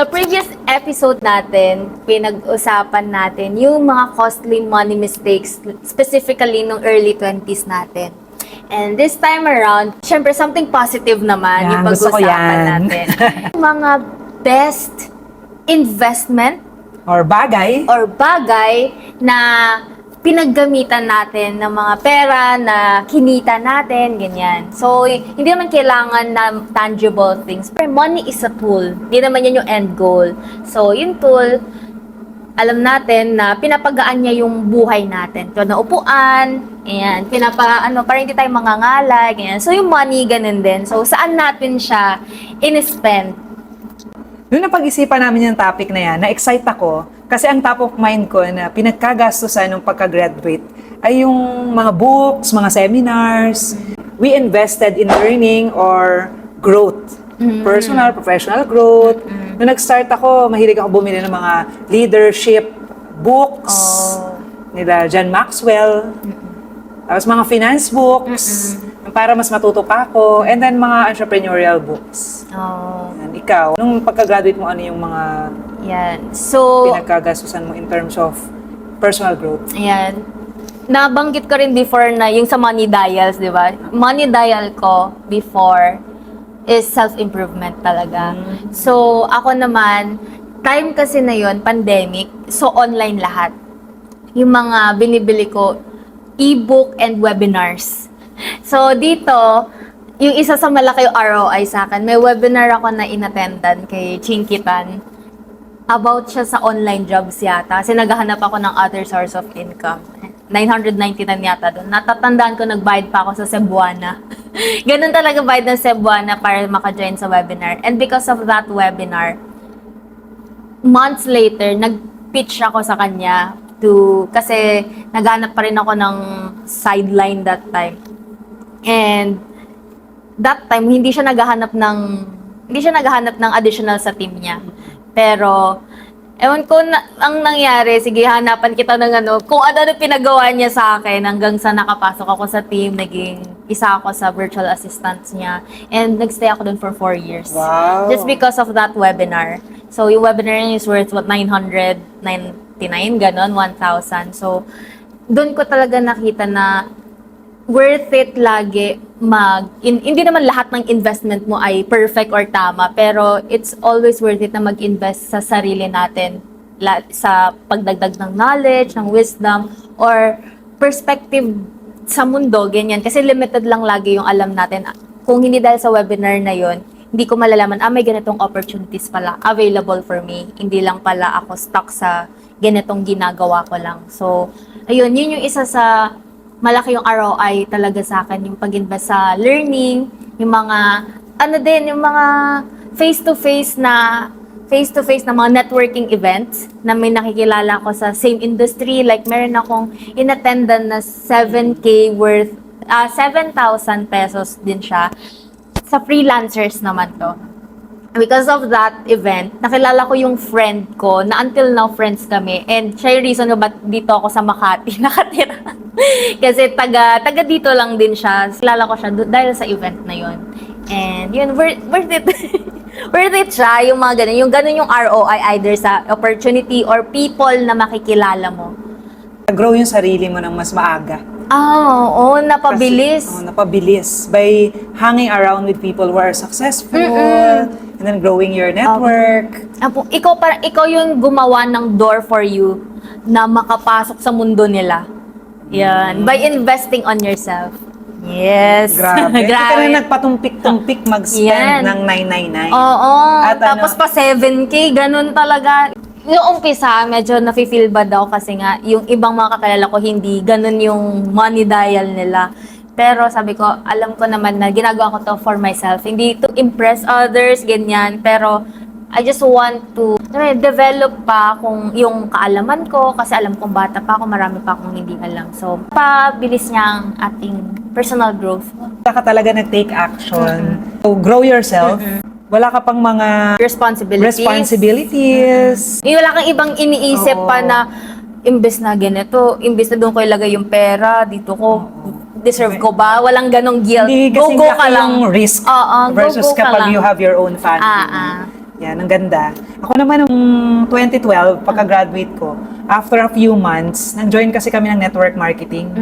Sa previous episode natin, pinag-usapan natin yung mga costly money mistakes, specifically nung early 20s natin. And this time around, syempre something positive naman Yan, yung gusto ko pag-usapan yan. natin. Mga best investment Or bagay. or bagay na pinaggamitan natin ng mga pera na kinita natin, ganyan. So, hindi naman kailangan na tangible things. Pero money is a tool. Hindi naman yan yung end goal. So, yung tool, alam natin na pinapagaan niya yung buhay natin. So, na upuan, ayan, para hindi tayo mangangalay, ganyan. So, yung money, ganun din. So, saan natin siya in-spend? Noong napag-isipan namin yung topic na yan, na-excite ako kasi ang top of mind ko na pinagkagastusan nung pagka-graduate ay yung mga books, mga seminars. We invested in learning or growth. Personal, professional growth. Nung nag-start ako, mahilig ako bumili ng mga leadership books nila John Maxwell. Tapos mga finance books para mas matuto pa ako. And then mga entrepreneurial books. Yan, ikaw, nung pagka-graduate mo, ano yung mga Yan. So, pinagkagastusan mo in terms of personal growth? ayan. Nabanggit ko rin before na yung sa money dials, di ba? Money dial ko before is self-improvement talaga. So, ako naman, time kasi na yon pandemic, so online lahat. Yung mga binibili ko, e-book and webinars. So, dito, yung isa sa malaki ROI sa akin, may webinar ako na inattendan kay Chinkitan about siya sa online jobs yata. Kasi naghahanap ako ng other source of income. 999 yata doon. Natatandaan ko, nagbayad pa ako sa Cebuana. Ganun talaga bayad ng Cebuana para maka-join sa webinar. And because of that webinar, months later, nag-pitch ako sa kanya kasi naghanap pa rin ako ng sideline that time. And that time, hindi siya naghahanap ng additional sa team niya. Pero, ewan ko, ang nangyari, sige, hanapan kita ng kung ano pinagawa niya sa akin hanggang sa nakapasok ako sa team, naging isa ako sa virtual assistants niya. And nagstay ako dun for 4 years. Wow! Just because of that webinar. So, yung webinar niya is worth, 999, ganon, 1,000. So, dun ko talaga nakita na worth it lagi hindi naman lahat ng investment mo ay perfect or tama, pero it's always worth it na mag-invest sa sarili natin sa pagdagdag ng knowledge, ng wisdom, or perspective sa mundo, ganyan. Kasi limited lang lagi yung alam natin. Kung hindi dahil sa webinar na yon, hindi ko malalaman, may ganitong opportunities pala available for me. Hindi lang pala ako stuck sa ganitong ginagawa ko lang. So, ayun, yun yung isa sa malaki yung ROI talaga sa akin, yung pag-invest sa learning, yung mga, yung mga face-to-face na mga networking events na may nakikilala ko sa same industry. Like, meron akong inattendan na 7K worth, 7,000 pesos din siya. Sa freelancers naman to. Because of that event, nakilala ko yung friend ko na until now friends kami. And siya yung reason ba't dito ako sa Makati nakatira. Kasi taga dito lang din siya. Kilala ko siya dahil sa event na yun. And yun, worth it. Worth it siya, yung mga ganun. Yung ganun yung ROI either sa opportunity or people na makikilala mo. Grow yung sarili mo ng mas maaga. Oo, napabilis. Kasi, napabilis. By hanging around with people who are successful, and then growing your network. Ikaw yung gumawa ng door for you na makapasok sa mundo nila. Yan. By investing on yourself. Yes. Grabe. Hindi ka na nagpatumpik-tumpik mag-spend Yan. ng 999. Oo. At Tapos pa 7K, ganun talaga. Yung umpisa, medyo nafe-feel bad daw kasi nga, yung ibang mga kakilala ko, hindi ganun yung money dial nila. Pero sabi ko, alam ko naman na ginagawa ko to for myself. Hindi to impress others, ganyan. Pero I just want to develop pa kung yung kaalaman ko, kasi alam kong bata pa ako, marami pa akong hindi alam. So, pabilis niya ang ating personal growth. Wala ka talaga nag-take action. So, grow yourself. Wala ka pang mga responsibilities. Wala kang ibang iniisip pa na imbes na ganito, imbes na doon ko ilagay yung pera, dito ko, deserve ko ba? Walang ganong guilt. Hindi Go kasing ka laki lang. yung risk Go versus ka kapag lang. you have your own family. Yan, ang ganda. Ako naman nung 2012, pagka-graduate ko, after a few months, nag-join kasi kami ng network marketing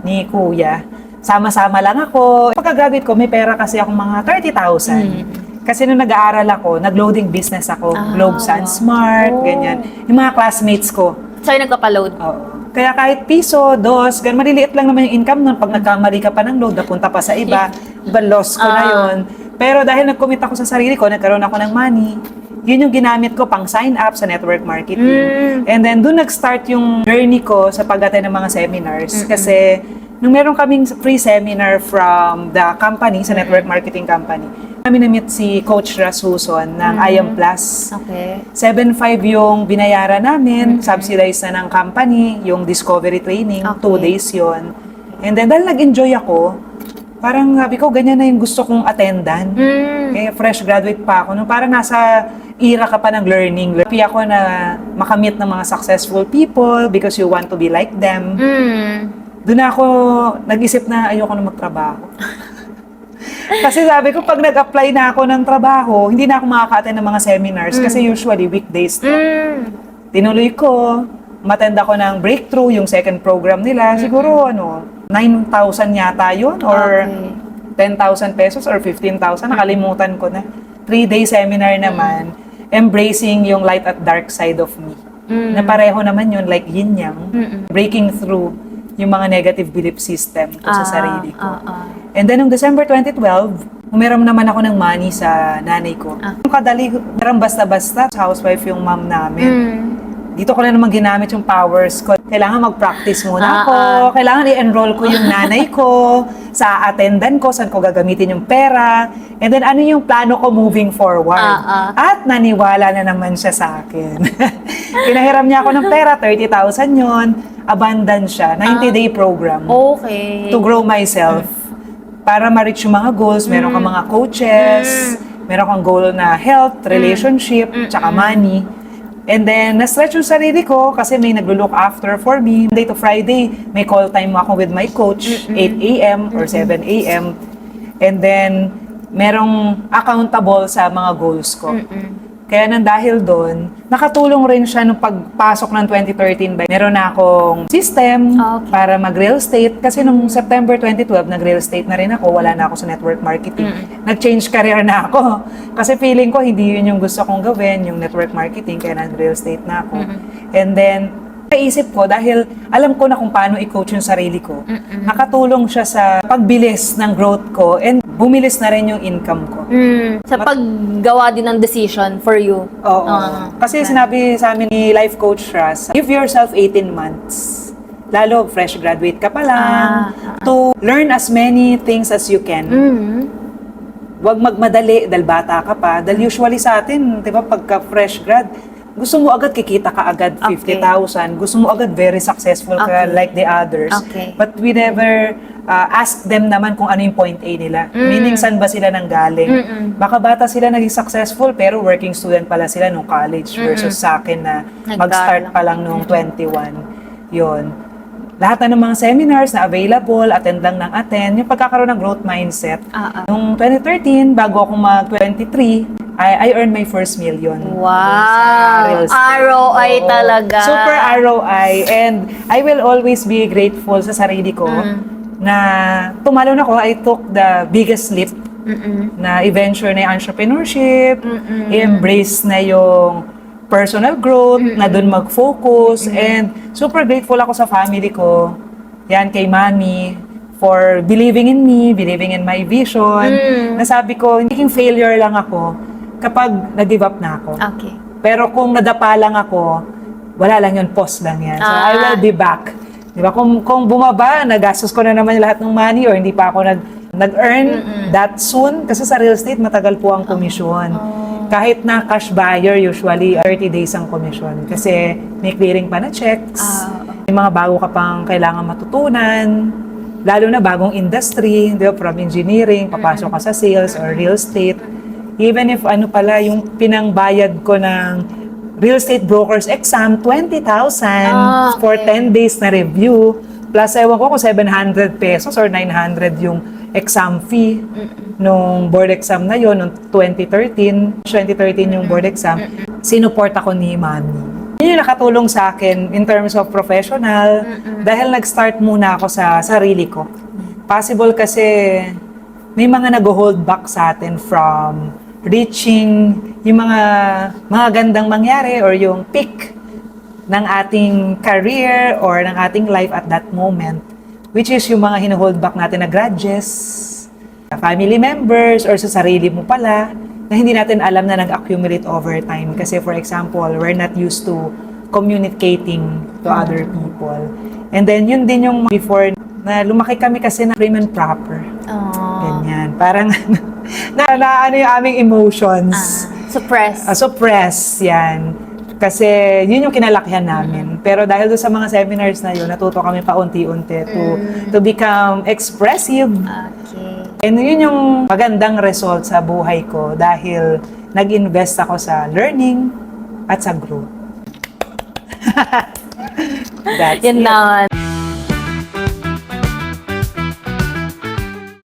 ni Kuya. Sama-sama lang ako. Pagka-graduate ko, may pera kasi akong mga 30,000. Kasi nung nag-aaral ako, nag-loading business ako. Globe Sun Smart, ganyan. Yung mga classmates ko. So, yung nagpa-load? Oo. Kaya kahit piso, dos, ganun, maliliit lang naman yung income nun. Pag nagkamali ka pa ng load, napunta pa sa iba, loss ko na yun. Pero dahil nag-commit ako sa sarili ko, nagkaroon ako ng money, yun yung ginamit ko pang sign up sa network marketing. And then, doon nag-start yung journey ko sa pag-attend ng mga seminars. Kasi, nung meron kaming free seminar from the company, sa network marketing company, kami na-meet si Coach Rasuson ng IM Plus. Okay. 7.5 yung binayaran namin, subsidized na ng company, yung discovery training, 2 days yon. And then, dahil nag-enjoy ako, parang sabi ko, ganyan na yung gusto kong attendan. Eh, fresh graduate pa ako. Nung parang nasa era ka pa ng learning. Happy ako na makamit ng mga successful people because you want to be like them. Doon ako nag-isip na ayoko na magtrabaho. Kasi sabi ko, pag nag-apply na ako ng trabaho, hindi na ako makaka-attend ng mga seminars kasi usually weekdays to. Tinuloy ko, matend ako ng breakthrough, yung second program nila. Siguro, 9,000 yata yun or 10,000 pesos or 15,000. Nakalimutan ko na. 3-day seminar naman, embracing yung light at dark side of me. Na pareho naman yun, like yin-yang. Breaking through yung mga negative belief system ko sa sarili ko. And then, noong December 2012, umiram naman ako ng money sa nanay ko. Yung kadali, parang basta-basta, housewife yung mom namin. Dito ko na naman ginamit yung powers ko. Kailangan mag-practice muna ako. Kailangan i-enroll ko yung nanay ko sa attendant ko, saan ko gagamitin yung pera. And then, ano yung plano ko moving forward. At naniwala na naman siya sa akin. Pinahiram niya ako ng pera, 30,000 yon. Abundant siya, 90-day program. Okay. To grow myself. Para ma-reach yung mga goals, meron kang mga coaches, meron kang goal na health, relationship, tsaka money. And then, na-stretch yung sarili ko kasi may naglo-look after for me. Monday to Friday, may call time ako with my coach, 8 a.m. or 7 a.m. And then, merong accountable sa mga goals ko. Kaya nang dahil doon, nakatulong rin siya nung pagpasok ng 2013. Meron na akong system para mag-real estate. Kasi nung September 2012, nag-real estate na rin ako. Wala na ako sa network marketing. Nag-change career na ako. Kasi feeling ko, hindi yun yung gusto kong gawin, yung network marketing. Kaya nag-real estate na ako. And then, naisip ko, dahil alam ko na kung paano i-coach yung sarili ko, nakatulong siya sa pagbilis ng growth ko and bumilis na rin yung income ko. Sa paggawa din ng decision for you. Oo. Kasi sinabi sa amin ni life coach Ras, give yourself 18 months. Lalo, fresh graduate ka pa lang, to learn as many things as you can. Huwag magmadali dahil bata ka pa. Dahil usually sa atin, di ba, pagka fresh grad, gusto mo agad kikita ka agad 50,000. Gusto mo agad very successful ka like the others. But we never ask them naman kung ano yung point A nila. Meaning, saan ba sila nanggaling? Baka bata sila naging successful pero working student pala sila nung college versus sa akin na mag-start pa lang nung 21. Yun. Lahat na ng mga seminars na available, attend lang ng attend, yung pagkakaroon ng growth mindset. Noong 2013, bago ako mag-23, I earned my first million. Wow! ROI talaga. Super ROI. And I will always be grateful sa sarili ko na tumalon ako. I took the biggest leap na i-venture na yung entrepreneurship, i-embrace na yung personal growth, na doon mag-focus. And super grateful ako sa family ko. Yan, kay Mami, for believing in me, believing in my vision. Nasabi ko, hindi failure lang ako kapag nag-give up na ako. Pero kung nadapa lang ako, wala lang yun, pause lang yan. So, I will be back. Diba? Kung bumaba, nagastos ko na naman lahat ng money or hindi pa ako nag-earn that soon. Kasi sa real estate, matagal po ang komisyon. Kahit na cash buyer, usually 30 days ang komisyon. Kasi may clearing pa na checks. May mga bago ka pang kailangan matutunan. Lalo na bagong industry, diba? From engineering, papasok ka sa sales or real estate. Even if ano pala, yung pinangbayad ko ng real estate broker's exam, 20,000 for 10 days na review. Plus, ewan ko kung 700 pesos or 900 yung exam fee nung board exam na yon noong 2013. 2013 yung board exam. Sinuport ako ni Mami. Yun yung nakatulong sa akin in terms of professional dahil nag-start muna ako sa sarili ko. Possible kasi may mga nag-hold back sa atin from reaching yung mga gandang mangyari or yung peak ng ating career or ng ating life at that moment, which is yung mga hino-hold back natin na grudges, family members, or sa sarili mo pala, na hindi natin alam na nag-accumulate over time. Kasi for example, we're not used to communicating to other people. And then yun din yung before na lumaki kami kasi na prim and proper. Ganyan. Parang na ano yung aming emotions. Suppress. Yan. Kasi yun yung kinalakihan namin. Pero dahil doon sa mga seminars na yun, natuto kami paunti-unti to become expressive. Okay. And yun yung magandang result sa buhay ko dahil nag-invest ako sa learning at sa growth. That's Yun it. na.